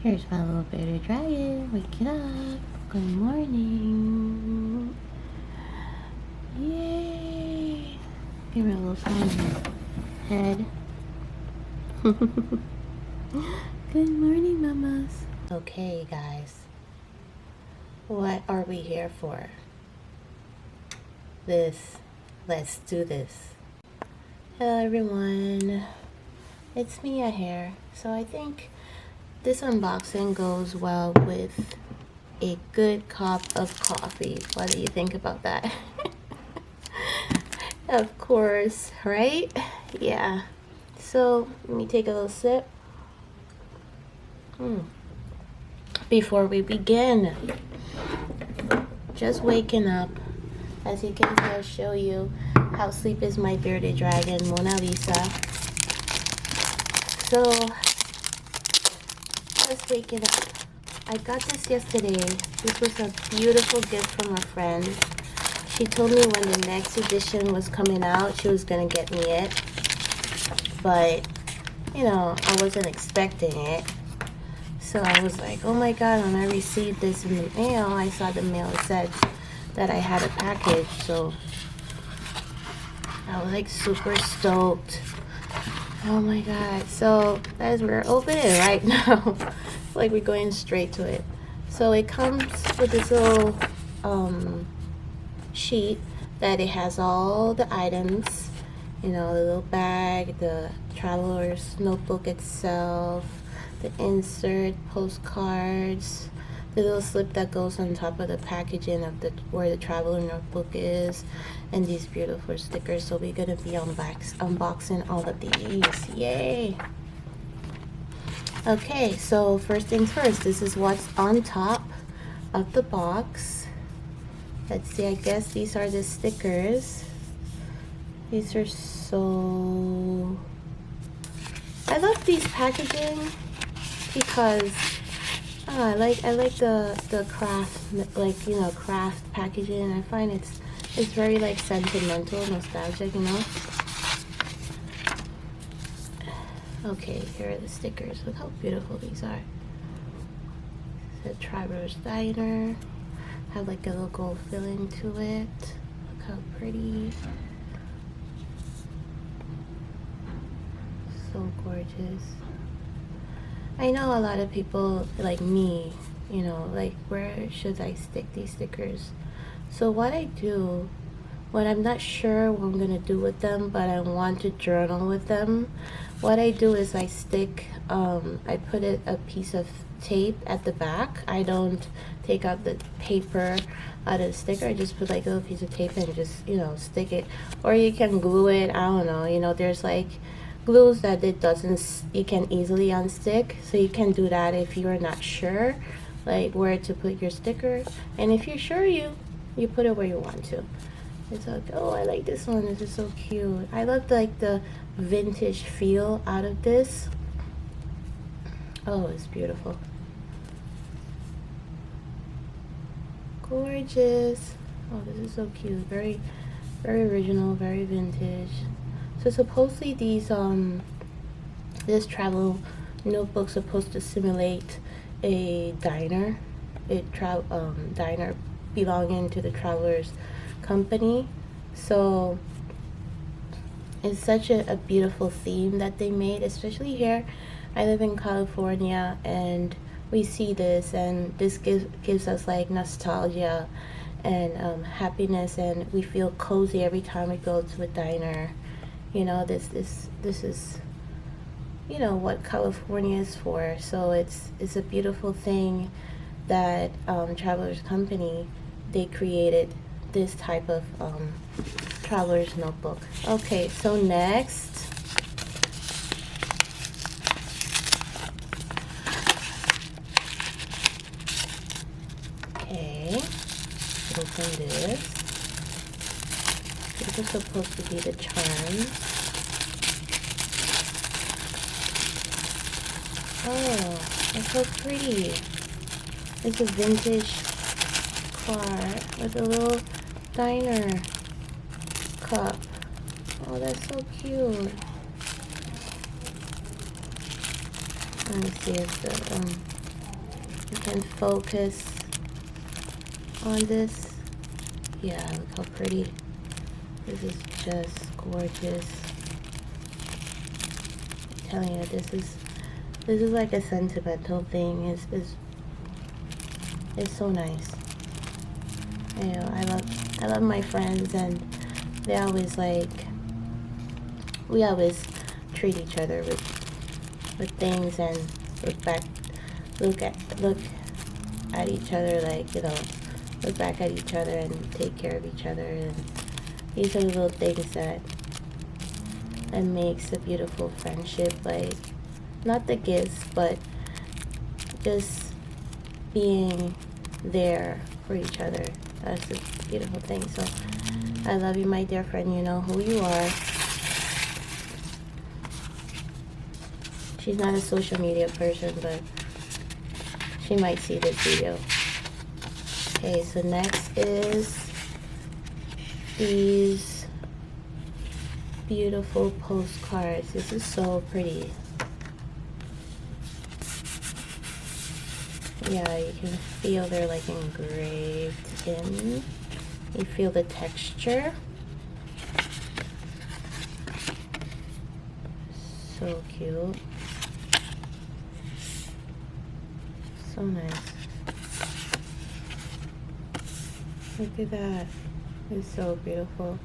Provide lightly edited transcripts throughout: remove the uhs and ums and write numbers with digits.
Here's my little bearded dragon waking up. Good morning. Yay. Give me a little tiny head. Good morning, mamas. Okay, guys. What are we here for? Let's do this. Hello, everyone. It's Mia here. So I think this unboxing goes well with a good cup of coffee. What do you think about that? Of course, right? Yeah. So let me take a little sip. Before we begin, just waking up. As you can see, I'll show you how sleep is my bearded dragon, Mona Lisa. So, just waking up. I got this yesterday. This was a beautiful gift from a friend. She told me when the next edition was coming out, she was gonna get me it. But, you know, I wasn't expecting it. So I was like, oh my god, when I received this in the mail, I saw the mail said that I had a package. So I was like super stoked. Oh my god. So as we're opening it right now, like we're going straight to it. So it comes with this little sheet that it has all the items, you know, the little bag, the traveler's notebook itself, the insert, postcards, the little slip that goes on top of the packaging of where the traveler notebook is, and these beautiful stickers. So we're gonna be unboxing all of these. Yay! Okay, so first things first, this is what's on top of the box. Let's see, I guess these are the stickers. These are so... I love these packaging because I like the craft, like, you know, craft packaging. I find it's very like sentimental, nostalgic, you know. Okay, here are the stickers. Look how beautiful these are. The Traveler's Diner. Have like a little gold filling to it. Look how pretty. So gorgeous. I know a lot of people like me, you know, like where should I stick these stickers? So what I do when I'm not sure what I'm gonna do with them, but I want to journal with them, what I do is I stick, I put a piece of tape at the back. I don't take out the paper out of the sticker. I just put like a little piece of tape and just, you know, stick it. Or you can glue it. I don't know. You know, there's like glues that you can easily unstick. So you can do that if you're not sure, like where to put your sticker. And if you're sure, you put it where you want to. It's like, oh, I like this one. This is so cute. I love like the vintage feel out of this. Oh, it's beautiful. Gorgeous. Oh, this is so cute. Very, very original, very vintage. So supposedly these this travel notebook supposed to simulate a diner, diner belonging to the traveler's company. So it's such a beautiful theme that they made, especially here. I live in California and we see this, and this gives us like nostalgia and happiness, and we feel cozy every time we go to a diner. You know, this is, you know, what California is for. So it's a beautiful thing that Traveler's Company, they created this type of traveler's notebook. Okay, so next, okay, open this. This is supposed to be the charm. Oh, that's so pretty. It's a vintage car with a little diner cup. Oh, that's so cute. Let me see if the You can focus on this. Yeah, look how pretty. This is just gorgeous. I'm telling you, this is like a sentimental thing. It's so nice. You know, I love my friends, and they always we always treat each other with things, and look at each other, like, you know, look back at each other and take care of each other. And these are the little things that makes a beautiful friendship. Like, not the gifts, but just being there for each other. That's a beautiful thing. So I love you, my dear friend. You know who you are. She's not a social media person, but she might see this video. Okay, so next is these beautiful postcards. This is so pretty. Yeah, you can feel they're like engraved in. You feel the texture. So cute. So nice. Look at that. It's so beautiful.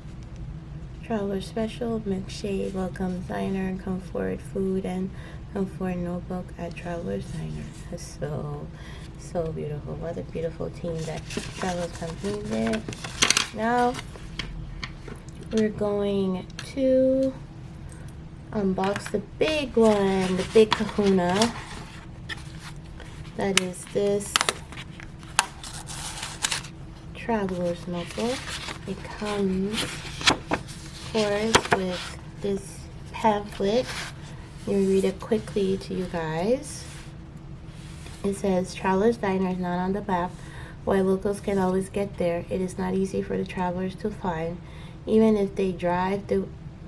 Traveler Special, milkshake, welcome diner, comfort food, and comfort notebook at Traveler's Diner. It's so beautiful. What a beautiful team that Traveler's Company did. Now we're going to unbox the big one, the big kahuna. That is this Traveler's notebook. It comes, of course, with this pamphlet. Let me read it quickly to you guys. It says, Traveler's Diner is not on the map. While locals can always get there, it is not easy for the travelers to find, even if they drive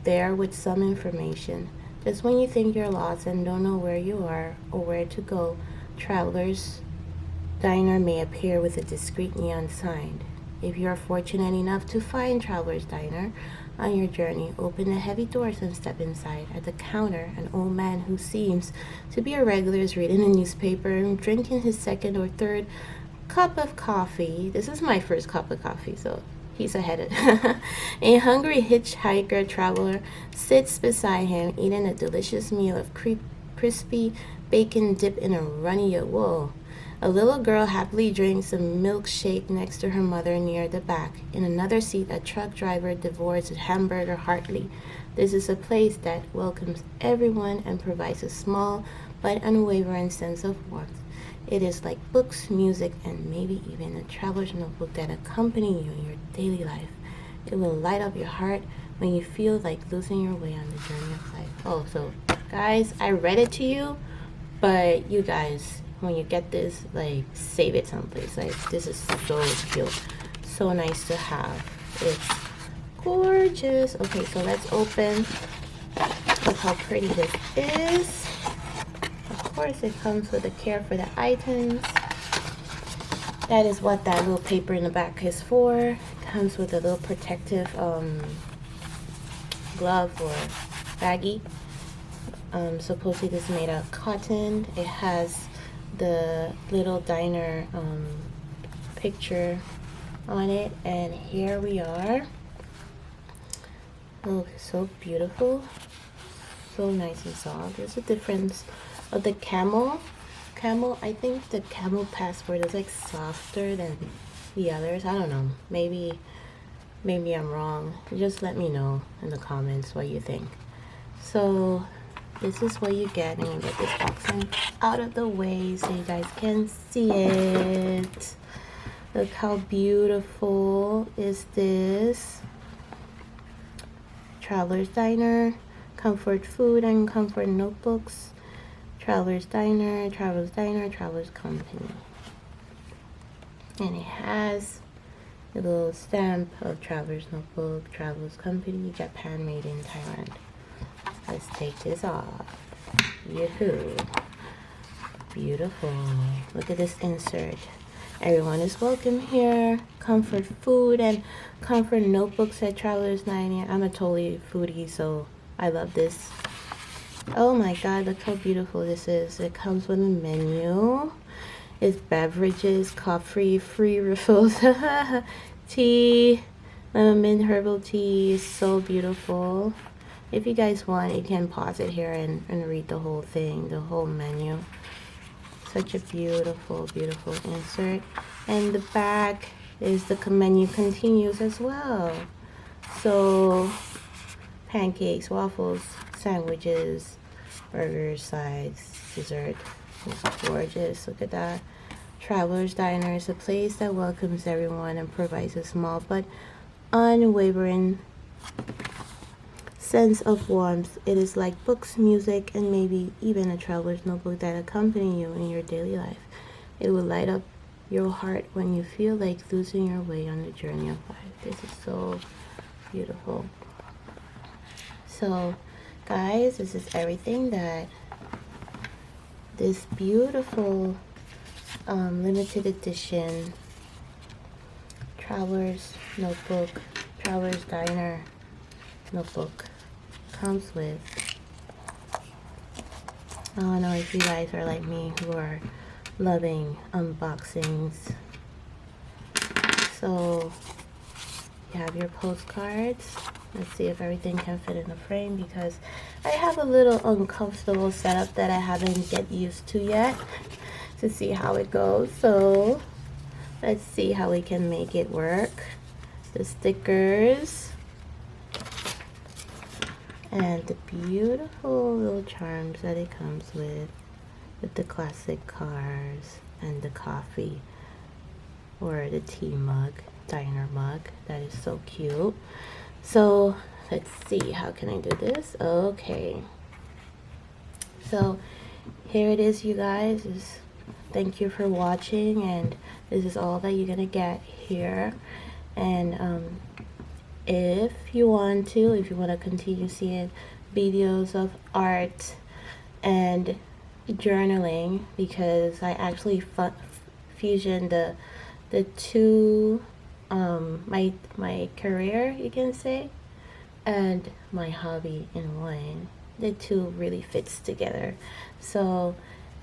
there with some information. Just when you think you're lost and don't know where you are or where to go, Traveler's Diner may appear with a discreet neon sign. If you are fortunate enough to find Traveler's Diner on your journey, open the heavy doors and step inside. At the counter, an old man who seems to be a regular is reading a newspaper and drinking his second or third cup of coffee. This is my first cup of coffee, so he's ahead of A hungry hitchhiker traveler sits beside him, eating a delicious meal of crispy bacon dipped in a runny yolk. Whoa. A little girl happily drinks a milkshake next to her mother near the back. In another seat, a truck driver devours a hamburger heartily. This is a place that welcomes everyone and provides a small but unwavering sense of warmth. It is like books, music, and maybe even a traveler's notebook that accompany you in your daily life. It will light up your heart when you feel like losing your way on the journey of life. Oh, so guys, I read it to you, but you guys, when you get this, like, save it someplace. Like, this is so cute, so nice to have. It's gorgeous. Okay, so let's open. Look how pretty this is. Of course, it comes with a care for the items. That is what that little paper in the back is for. It comes with a little protective glove or baggie. Supposedly this is made out of cotton. It has the little diner picture on it, and here we are. Oh, so beautiful, so nice and soft. There's a difference of the camel. I think the camel passport is like softer than the others. I don't know, maybe I'm wrong. Just let me know in the comments what you think. So this is what you get. I'm gonna get this boxing out of the way so you guys can see it. Look how beautiful is this. Traveler's Diner, comfort food and comfort notebooks. Traveler's Diner, Traveler's Diner, Traveler's Company. And it has a little stamp of Traveler's Notebook, Traveler's Company, Japan, made in Thailand. Let's take this off. Yoo-hoo. Beautiful. Look at this insert. Everyone is welcome here. Comfort food and comfort notebooks at Traveler's Dine. I'm a totally foodie, so I love this. Oh my god, look how beautiful this is. It comes with a menu. It's beverages, coffee, free refills, tea, lemon mint herbal tea is so beautiful. If you guys want, you can pause it here and read the whole thing, the whole menu. Such a beautiful, beautiful insert. And the back is the menu continues as well. So, pancakes, waffles, sandwiches, burgers, sides, dessert. It's gorgeous. Look at that. Traveler's Diner is a place that welcomes everyone and provides a small but unwavering sense of warmth. It is like books, music, and maybe even a traveler's notebook that accompany you in your daily life. It will light up your heart when you feel like losing your way on the journey of life. This is so beautiful. So, guys, this is everything that this beautiful limited edition Traveler's Notebook, Traveler's Diner notebook comes with. I don't know if you guys are like me who are loving unboxings. So you have your postcards. Let's see if everything can fit in the frame because I have a little uncomfortable setup that I haven't get used to yet to see how it goes. So let's see how we can make it work. The stickers and the beautiful little charms that it comes with the classic cars and the coffee or the tea mug, diner mug. That is so cute. So let's see, how can I do this? Okay, so here it is, you guys. Thank you for watching, and this is all that you're gonna get here. And if you want to continue seeing videos of art and journaling, because I actually fusion the two, my career, you can say, and my hobby in one. The two really fits together. So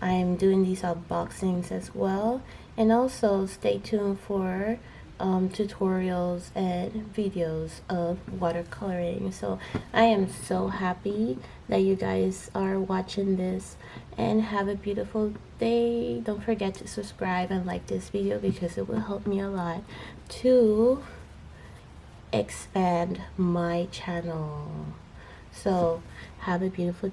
I'm doing these unboxings as well, and also stay tuned for tutorials and videos of watercoloring. So I am so happy that you guys are watching this, and have a beautiful day. Don't forget to subscribe and like this video because it will help me a lot to expand my channel. So have a beautiful